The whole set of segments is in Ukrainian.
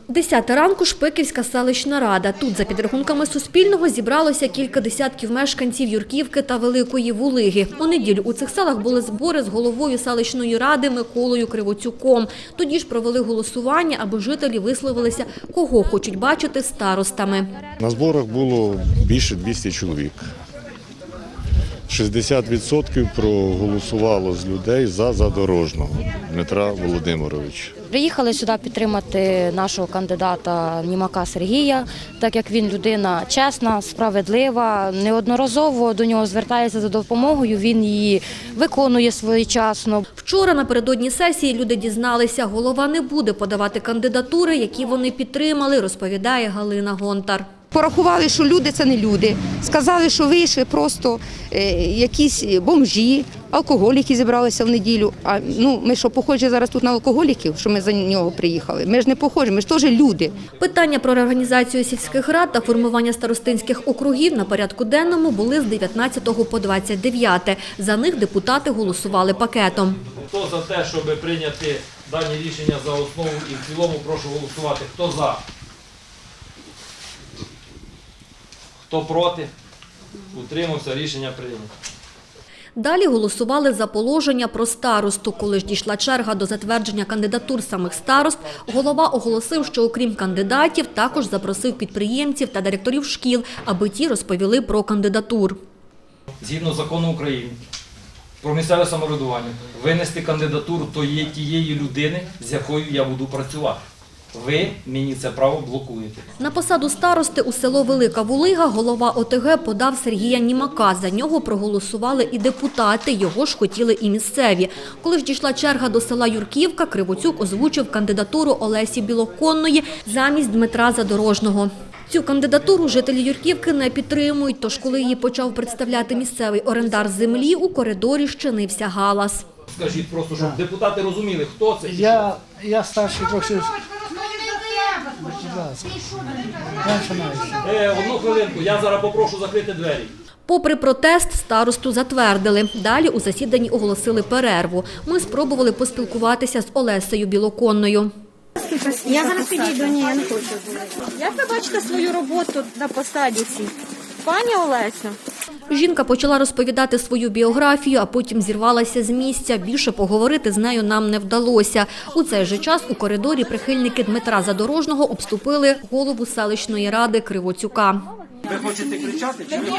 10 ранку Шпиківська селищна рада. Тут, за підрахунками Суспільного, зібралося кілька десятків мешканців Юрківки та Великої Вулиги. У неділю у цих селах були збори з головою селищної ради Миколою Кривоцюком. Тоді ж провели голосування, аби жителі висловилися, кого хочуть бачити старостами. На зборах було більше 200 чоловік. 60% проголосувало з людей за Задорожного Дмитра Володимировича. Приїхали сюди підтримати нашого кандидата Німака Сергія, так як він людина чесна, справедлива, неодноразово до нього звертається за допомогою, він її виконує своєчасно. Вчора напередодні сесії люди дізналися, голова не буде подавати кандидатури, які вони підтримали, розповідає Галина Гонтар. Порахували, що люди – це не люди. Сказали, що вийшли просто якісь бомжі, алкоголіки зібралися в неділю. А ми що, похожі зараз тут на алкоголіків, що ми за нього приїхали? Ми ж не похожі, ми ж теж люди. Питання про реорганізацію сільських рад та формування старостинських округів на порядку денному були з 19 по 29. За них депутати голосували пакетом. Хто за те, щоб прийняти дані рішення за основу і в цілому, прошу голосувати. Хто за? Хто проти? Утримався, рішення прийнято. Далі голосували за положення про старосту. Коли ж дійшла черга до затвердження кандидатур самих старост, голова оголосив, що окрім кандидатів, також запросив підприємців та директорів шкіл, аби ті розповіли про кандидатур. Згідно закону України про місцеве самоврядування, винести кандидатуру тієї людини, з якою я буду працювати. Ви мені це право блокуєте. На посаду старости у село Велика Вулига голова ОТГ подав Сергія Німака. За нього проголосували і депутати, його ж хотіли і місцеві. Коли ж дійшла черга до села Юрківка, Кривоцюк озвучив кандидатуру Олесі Білоконної замість Дмитра Задорожного. Цю кандидатуру жителі Юрківки не підтримують, тож коли її почав представляти місцевий орендар землі, у коридорі щинився галас. Скажіть просто, щоб депутати розуміли, хто це. Я старший трохи. Одну хвилинку, я зараз попрошу закрити двері. Попри протест, старосту затвердили. Далі у засіданні оголосили перерву. Ми спробували поспілкуватися з Олесею Білоконною. Я зараз підійду, ні, я не хочу. Як ви бачите свою роботу на посаді цій? Пані Олесю? Жінка почала розповідати свою біографію, а потім зірвалася з місця. Більше поговорити з нею нам не вдалося. У цей же час у коридорі прихильники Дмитра Задорожного обступили голову селищної ради Кривоцюка. Ви хочете кричати? Чи народ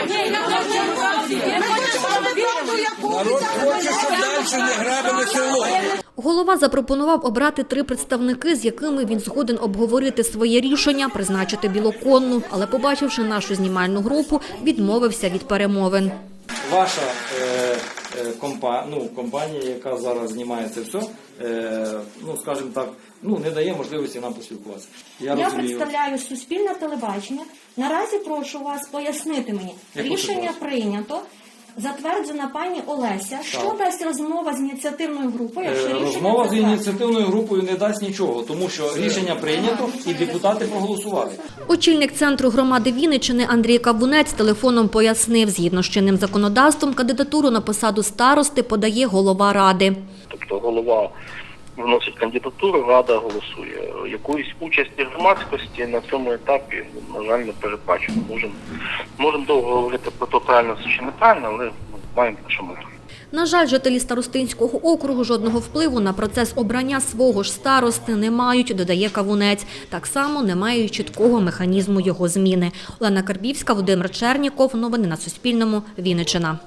хоче, щоб далі не грабили село. Голова запропонував обрати 3 представники, з якими він згоден обговорити своє рішення, призначити Білоконну. Але, побачивши нашу знімальну групу, відмовився від перемовин. Ваша компанія, яка зараз знімає це все, скажімо так, не дає можливості нам поспілкуватися. Я представляю Суспільне телебачення. Наразі прошу вас пояснити мені. Рішення прийнято. Затверджена пані Олеся. Що дасть розмова з ініціативною групою? Розмова з ініціативною групою не дасть нічого, тому що рішення прийнято і депутати проголосували. Очільник Центру громади Вінниччини Андрій Кавунець телефоном пояснив, згідно з чинним законодавством, кандидатуру на посаду старости подає голова ради. Тобто голова вносить кандидатуру, рада голосує. Якоїсь участі громадськості на цьому етапі, на жаль, не передбачено. Можемо довго говорити про те, правильно це чи неправильно, але маємо нашу мету. На жаль, жителі Старостинського округу жодного впливу на процес обрання свого ж старости не мають, додає Кавунець. Так само не мають чіткого механізму його зміни. Олена Карбівська, Володимир Черніков. Новини на Суспільному. Вінниччина.